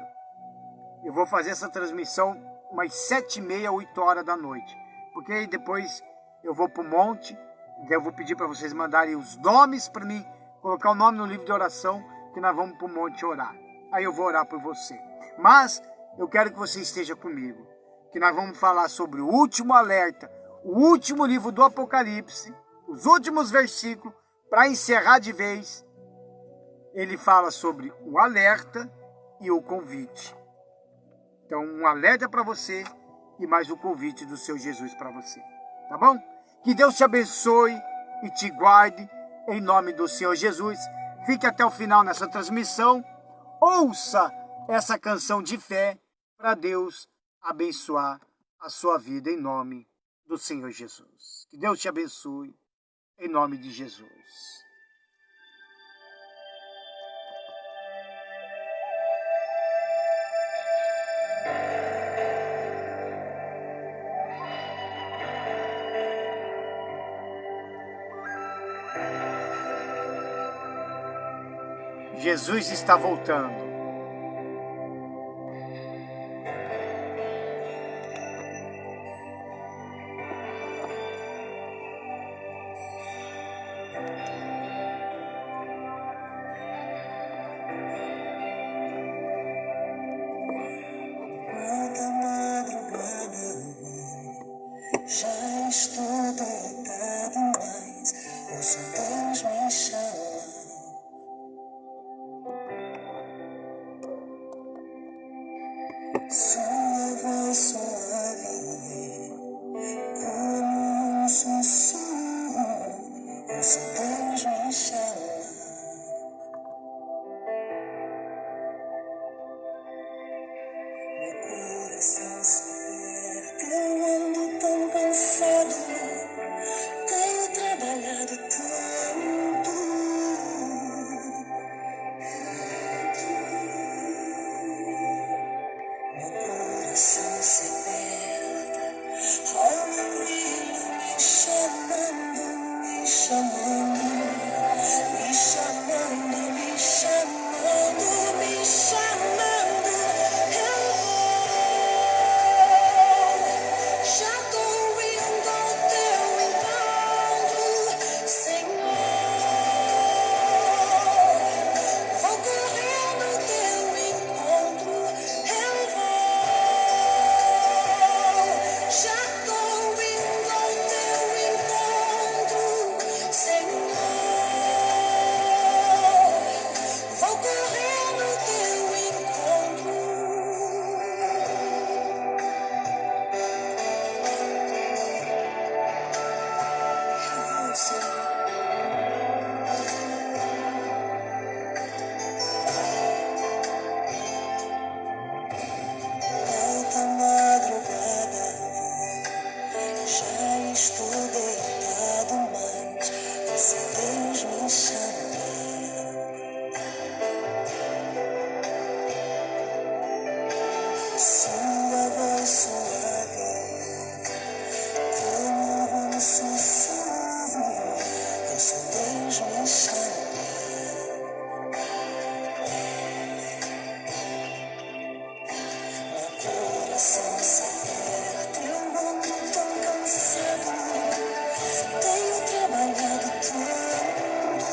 Eu vou fazer essa transmissão umas 7h30, 8 horas da noite. Porque aí depois eu vou para o monte, e eu vou pedir para vocês mandarem os nomes para mim, colocar o nome no livro de oração, que nós vamos para o monte orar. Aí eu vou orar por você. Mas eu quero que você esteja comigo, que nós vamos falar sobre o último alerta, o último livro do Apocalipse, os últimos versículos, para encerrar de vez. Ele fala sobre o alerta e o convite. Então, um alerta para você e mais o convite do seu Jesus para você. Tá bom? Que Deus te abençoe e te guarde em nome do Senhor Jesus. Fique até o final nessa transmissão. Ouça essa canção de fé para Deus abençoar a sua vida em nome do Senhor Jesus. Que Deus te abençoe em nome de Jesus. Jesus está voltando. Já estou deitado, mas ouço Deus me chamar. Sua voz suave, como um sussurro, ouço Deus me chamar. Meu coração se aperta, eu ando tão cansado, tenho trabalhado tanto. Meu coração se aperta ao ouvi-lo me chamando, me chamando, me chamando, me chamando, me chamando. Eu vou, já tô indo ao teu encontro, Senhor. Vou correr no teu encontro, eu vou, já tô indo ao teu encontro, Senhor. Vou correr no teu encontro. Eu vou, Senhor. Alta madrugada, já estou deitado, mas esse Deus me chama. Sua voz suave, como um sussurro, esse Deus me chama. coração se aperta, eu ando tão cansado. Tenho trabalhado tanto.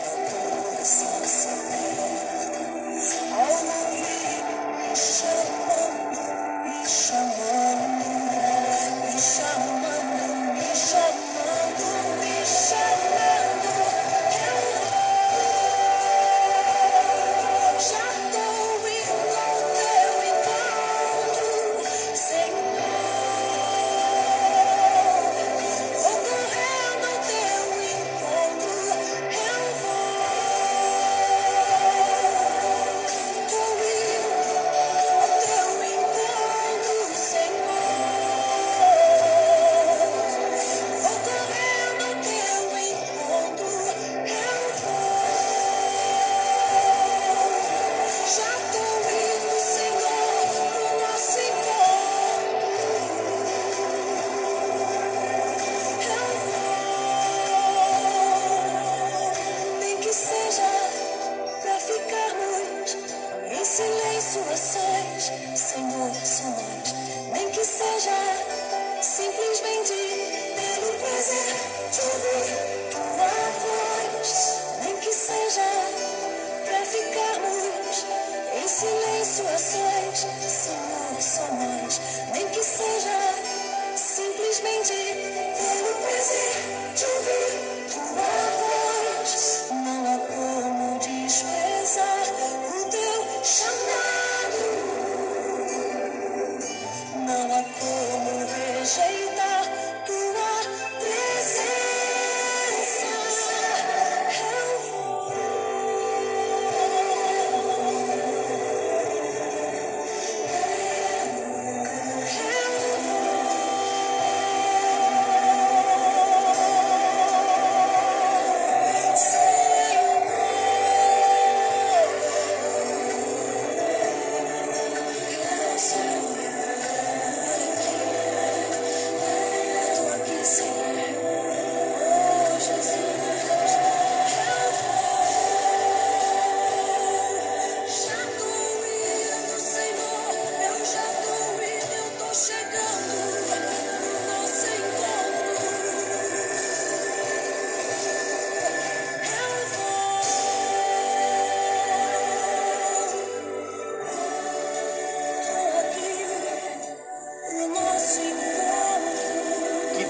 Meu coração se aperta ao ouvir me chamando, me chamando, me chamando, me chamando, me chamando. Eu já estou indo ao teu encontro, Senhor. Vou correndo ao teu encontro, eu vou. Estou indo ao teu encontro, Senhor. Vou correndo ao teu encontro, eu vou. Já estou indo, Senhor, pro nosso encontro. Eu vou, nem que seja pra ficarmos em silêncio a sós, Senhor, só nós. Nem que seja simplesmente pelo prazer de ouvir tua voz. Nem que seja pra ficarmos em silêncio a sós, Senhor, só nós. Nem que seja simplesmente pelo prazer de ouvir tua voz. Não há como desprezar o teu chamado. Não há como rejeitar tua presença. Eu vou.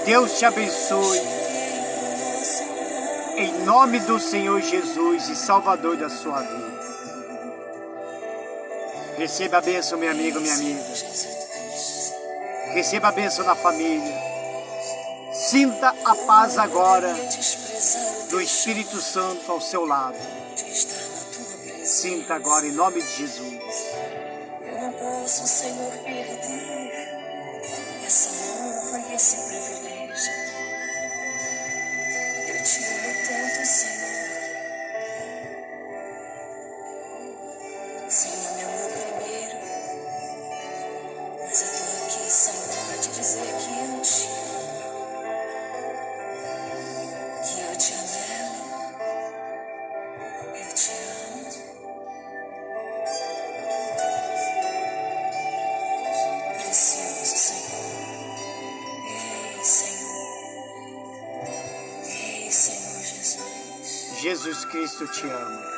Deus te abençoe, em nome do Senhor Jesus e Salvador da sua vida. Receba a bênção, meu amigo, minha amiga. Receba a bênção na família. Sinta a paz agora do Espírito Santo ao seu lado. Sinta agora, em nome de Jesus. Eu não posso, Senhor, perder essa honra e esse privilégio. Eu te amo tanto, Senhor. Senhor, me amou primeiro, mas eu estou aqui, Senhor, para te dizer que eu te amo, que eu te anelo, eu te amo. Precioso, Senhor. Ei, Senhor. Ei, Senhor Jesus. Jesus Cristo te ama.